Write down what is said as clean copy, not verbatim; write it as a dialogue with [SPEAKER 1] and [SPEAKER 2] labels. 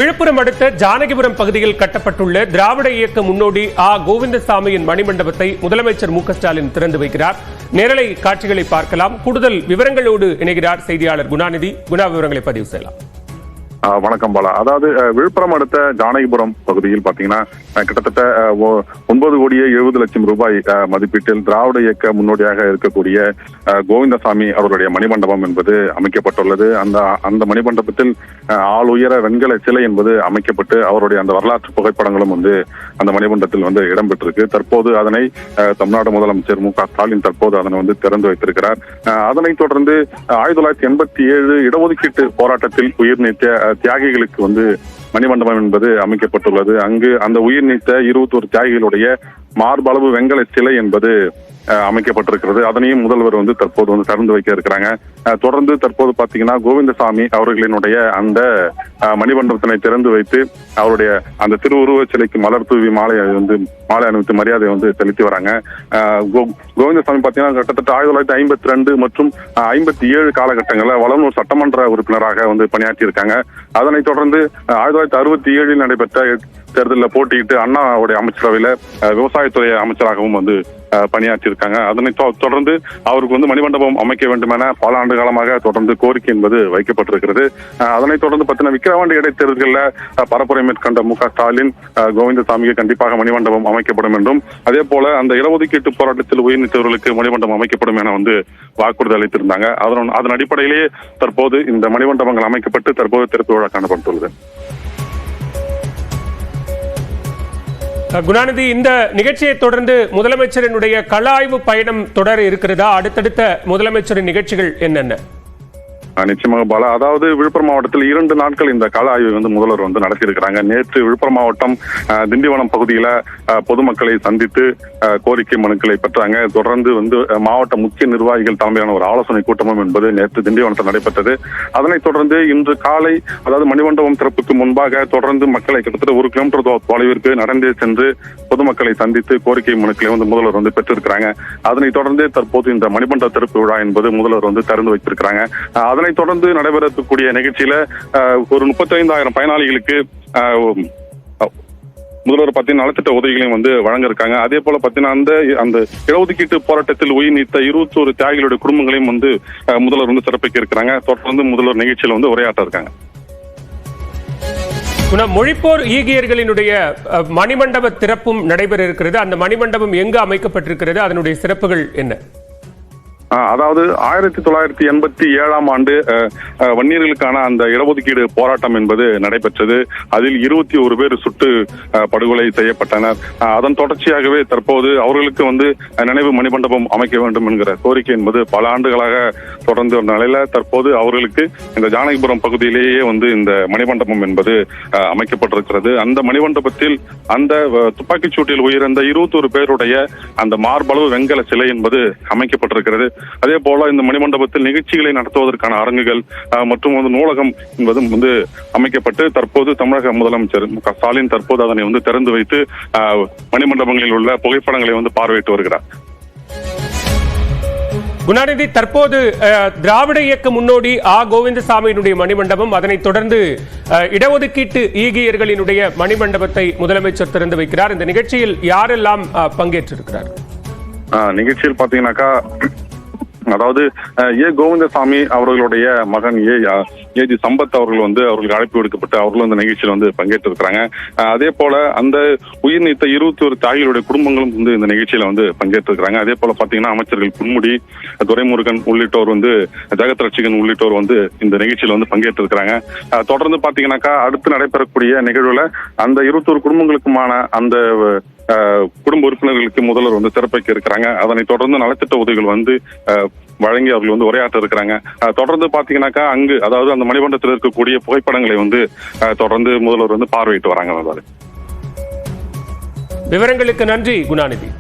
[SPEAKER 1] விழுப்புரம் அடுத்த ஜானகிபுரம் பகுதியில் கட்டப்பட்டுள்ள திராவிட இயக்க முன்னோடி கோவிந்தசாமியின் மணிமண்டபத்தை முதலமைச்சர் மு.க.ஸ்டாலின் திறந்து வைக்கிறார். நேரலை காட்சிகளை பார்க்கலாம். கூடுதல் விவரங்களோடு இணைகிறார் செய்தியாளர் குணாநிதி. விவரங்களை பதிவு செய்யலாம்.
[SPEAKER 2] வணக்கம் பாலா. அதாவது விழுப்புரம் அடுத்த ஜானகிபுரம் பகுதியில் பாத்தீங்கன்னா கிட்டத்தட்ட 9,70,00,000 ரூபாய் மதிப்பீட்டில் திராவிட இயக்க முன்னோடியாக இருக்கக்கூடிய கோவிந்தசாமி அவருடைய மணிமண்டபம் என்பது அமைக்கப்பட்டுள்ளது. அந்த மணிமண்டபத்தில் ஆளுயர வெண்கல சிலை என்பது அமைக்கப்பட்டு அவருடைய அந்த வரலாற்று புகைப்படங்களும் அந்த மணிமண்டபத்தில் இடம்பெற்றிருக்கு. தற்போது அதனை தமிழ்நாடு முதலமைச்சர் மு.க.ஸ்டாலின் தற்போது அதனை திறந்து வைத்திருக்கிறார். அதனைத் தொடர்ந்து 1987 இடஒதுக்கீட்டு போராட்டத்தில் உயிர் நீத்த தியாகிகளுக்கு மணிமண்டபம் என்பது அமைக்கப்பட்டுள்ளது. அங்கு அந்த உயிர் நீத்த 21 தியாகிகளுடைய மார்பளவு வெண்கல சிலை என்பது அமைக்கப்பட்டிருக்கிறது. அதனையும் முதல்வர் தற்போது திறந்து வைக்க இருக்கிறாங்க. தொடர்ந்து தற்போது பாத்தீங்கன்னா கோவிந்தசாமி அவர்களினுடைய அந்த மணிமண்டபத்தினை திறந்து வைத்து அவருடைய அந்த திருவுருவ சிலைக்கு மலர் தூவி மாலை அணிவித்து மரியாதை செலுத்தி வராங்க. கோவிந்தசாமி பாத்தீங்கன்னா கிட்டத்தட்ட 1952 மற்றும் 57 காலகட்டங்களில் வளனூர் சட்டமன்ற உறுப்பினராக பணியாற்றி இருக்காங்க. அதனைத் தொடர்ந்து 1967 நடைபெற்ற தேர்தலில் போட்டியிட்டு அண்ணாவுடைய அமைச்சரவையில விவசாயத்துறை அமைச்சராகவும் பணியாற்றி இருக்காங்க. அதனை தொடர்ந்து அவருக்கு மணிமண்டபம் அமைக்க வேண்டும் என பல ஆண்டு காலமாக தொடர்ந்து கோரிக்கை என்பது வைக்கப்பட்டிருக்கிறது. அதனைத் தொடர்ந்து பார்த்தீங்கன்னா விக்கிரவாண்டி இடைத்தேர்தலில் பரப்புரை மேற்கொண்ட மு.க.ஸ்டாலின் கோவிந்தசாமிக்கு கண்டிப்பாக மணிமண்டபம் அமைக்கப்படும் என்றும் அதே போல அந்த இடஒதுக்கீட்டு போராட்டத்தில் உயிர் நீத்தவர்களுக்கு மணிமண்டபம் அமைக்கப்படும் என வாக்குறுதி அளித்திருந்தாங்க. அதன் அடிப்படையிலேயே தற்போது இந்த மணிமண்டபங்கள் அமைக்கப்பட்டு தற்போது திறப்பு விழா காணப்பட்டுள்ளது.
[SPEAKER 1] குணாநிதி, இந்த நிகழ்ச்சியை தொடர்ந்து முதலமைச்சரினுடைய கள ஆய்வு பயணம் தொடர இருக்கிறதா? அடுத்தடுத்த முதலமைச்சரின் நிகழ்ச்சிகள் என்னென்ன?
[SPEAKER 2] நிச்சயமாக பாலா. அதாவது விழுப்புரம் மாவட்டத்தில் 2 நாட்கள் இந்த கள ஆய்வு முதல்வர் நடத்தியிருக்கிறாங்க. நேற்று விழுப்புரம் மாவட்டம் திண்டிவனம் பகுதியில பொதுமக்களை சந்தித்து கோரிக்கை மனுக்களை பெற்றாங்க. தொடர்ந்து மாவட்ட முக்கிய நிர்வாகிகள் தலைமையிலான ஒரு ஆலோசனை கூட்டமும் என்பது நேற்று திண்டிவனத்தில் நடைபெற்றது. அதனைத் தொடர்ந்து இன்று காலை அதாவது மணிமண்டபம் திறப்புக்கு முன்பாக தொடர்ந்து மக்களை கிட்டத்தட்ட 1 கிலோமீட்டர் தொலைவிற்கு நடந்தே சென்று பொதுமக்களை சந்தித்து கோரிக்கை மனுக்களை முதல்வர் பெற்றிருக்கிறாங்க. அதனைத் தொடர்ந்து தற்போது இந்த மணிமண்டப திறப்பு விழா என்பது முதல்வர் திறந்து வைத்திருக்கிறாங்க. அதனைத் தொடர்ந்து நடைபெறக்கூடிய நிகழ்ச்சியில ஒரு 35,000 பயனாளிகளுக்கு முதல்வர் பாத்தீங்கன்னா நலத்திட்ட உதவிகளையும் வழங்க இருக்காங்க. அதே போல பாத்தீங்கன்னா அந்த இடஒதுக்கீட்டு போராட்டத்தில் உயிர் நீத்த 21 தியாகிகளுடைய குடும்பங்களையும் முதல்வர் சிறப்பிக்க இருக்கிறாங்க. தொடர்ந்து முதல்வர் நிகழ்ச்சியில உரையாற்ற இருக்காங்க.
[SPEAKER 1] மொழிப்போர் ஈகியர்களினுடைய மணிமண்டப திறப்பும் நடைபெற இருக்கிறது. அந்த மணிமண்டபம் எங்கு அமைக்கப்பட்டிருக்கிறது? அதனுடைய சிறப்புகள் என்ன?
[SPEAKER 2] அதாவது 1987 ஆண்டு வன்னியர்களுக்கான அந்த இடஒதுக்கீடு போராட்டம் என்பது நடைபெற்றது. அதில் 21 பேர் சுட்டு படுகொலை செய்யப்பட்டனர். அதன் தொடர்ச்சியாகவே தற்போது அவர்களுக்கு நினைவு மணிமண்டபம் அமைக்க வேண்டும் என்கிற கோரிக்கை என்பது பல ஆண்டுகளாக தொடர்ந்து வந்த நிலையில தற்போது அவர்களுக்கு இந்த ஜானகிபுரம் பகுதியிலேயே இந்த மணிமண்டபம் என்பது அமைக்கப்பட்டிருக்கிறது. அந்த மணிமண்டபத்தில் அந்த துப்பாக்கிச் சூட்டில் உயிரிழந்த 21 பேருடைய அந்த மார்பளவு வெண்கல சிலை என்பது அமைக்கப்பட்டிருக்கிறது. அதே போல இந்த மணிமண்டபத்தில் நிகழ்ச்சிகளை நடத்துவதற்கான அரங்குகள் மற்றும் நூலகம் என்பதும் அமைக்கப்பட்டு தற்போது தமிழக முதலமைச்சர் மு.க.ஸ்டாலின் தற்போது அதனை திறந்து வைத்து மணிமண்டபங்களில் உள்ள புகைப்படங்களை பார்வையிட்டு வருகிறார்.
[SPEAKER 1] குணாநிதி, தற்போது திராவிட இயக்க முன்னோடி கோவிந்தசாமியினுடைய மணிமண்டபம், அதனைத் தொடர்ந்து இடஒதுக்கீட்டு ஈகியர்களினுடைய மணிமண்டபத்தை முதலமைச்சர் திறந்து வைக்கிறார். இந்த நிகழ்ச்சியில் யாரெல்லாம் பங்கேற்றிருக்கிறார்?
[SPEAKER 2] நிகழ்ச்சியில் பாத்தீங்கன்னாக்கா அதாவது கோவிந்தசாமி அவர்களுடைய மகன் ஏஜி சம்பத் அவர்கள் அவர்களுக்கு அழைப்பு விடுக்கப்பட்டு அவர்களும் இந்த நிகழ்ச்சியில் பங்கேற்று இருக்கிறாங்க. அதே போல அந்த உயிர் நீத்த 21 தியாகிகளுடைய குடும்பங்களும் இந்த நிகழ்ச்சியில பங்கேற்று இருக்கிறாங்க. அதே போல பாத்தீங்கன்னா அமைச்சர்கள் பொன்முடி, துரைமுருகன் உள்ளிட்டோர் ஜெகத் ரட்சகன் உள்ளிட்டோர் இந்த நிகழ்ச்சியில பங்கேற்று இருக்கிறாங்க. தொடர்ந்து பாத்தீங்கன்னாக்கா அடுத்து நடைபெறக்கூடிய நிகழ்வுல அந்த 21 குடும்பங்களுக்குமான அந்த குடும்ப உறுப்பினர்களுக்கு முதல்வர் சிறப்பிக்க இருக்கிறாங்க. அதனைத் தொடர்ந்து நலத்திட்ட உதவிகள் வழங்கி அவர்கள் உரையாற்ற இருக்கிறாங்க. தொடர்ந்து பாத்தீங்கன்னாக்கா அங்கு அதாவது அந்த மணிமண்டபத்தில் இருக்கக்கூடிய புகைப்படங்களை தொடர்ந்து முதல்வர் பார்வையிட்டு வராங்க.
[SPEAKER 1] விவரங்களுக்கு நன்றி குணாநிதி.